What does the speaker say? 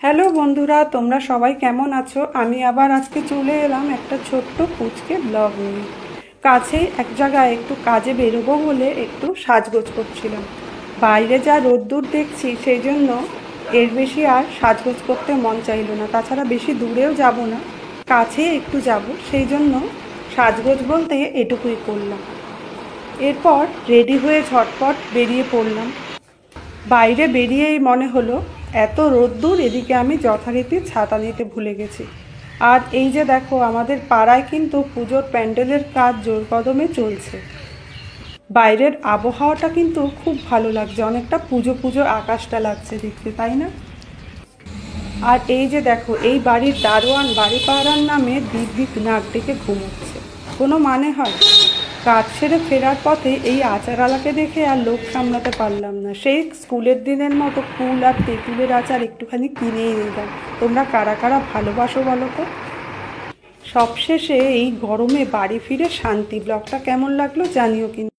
Hello বন্ধুরা, তোমরা সবাই কেমন আছো? আমি আবার আজকে চলে এলাম একটা ছোট্ট পুচকে ব্লগ নিয়ে। কাছেই এক জায়গায় একটু কাজে বেরোবো বলে একটু সাজগোজ করছিলাম। বাইরে যা রোদ্দুর দেখছি, সেই জন্য এর বেশি আর সাজগোজ করতে মন চাইলো না। তাছাড়া বেশি দূরেও যাব না, কাছেই একটু যাব, সেই জন্য সাজগোজ বলতে এটুকুই করলাম। এরপর রেডি হয়ে ঝটপট বেরিয়ে পড়লাম। বাইরে বেরিয়েই মনে হলো এত রোদ্দুর, এদিকে আমি যথারীতি ছাতা নিতে ভুলে গেছি। আর এই যে দেখো, আমাদের পাড়ায় কিন্তু পুজোর প্যান্ডেলের কাজ জোর কদমে চলছে। বাইরের আবহাওয়াটা কিন্তু খুব ভালো লাগছে, অনেকটা পুজো পুজো আকাশটা লাগছে দেখতে, তাই না? আর এই যে দেখো, এই বাড়ির দারোয়ান বাড়ি পাহারার নামে দিক দিক নাক ডেকে ঘুমোচ্ছে। কোনো মানে হয়? কাজ সেরে ফেরার পথে এই আচারওয়ালাকে দেখে আর লোভ সামলাতে পারলাম না। সেই স্কুলের দিনের মতো কুল আর তেঁতুলের আচার একটুখানি কিনেই নিলাম। তোমরা কারা কারা ভালোবাসো বলো তো? সবশেষে এই গরমে বাড়ি ফিরে শান্তি। ব্লগটা কেমন লাগলো জানিও কিন্তু।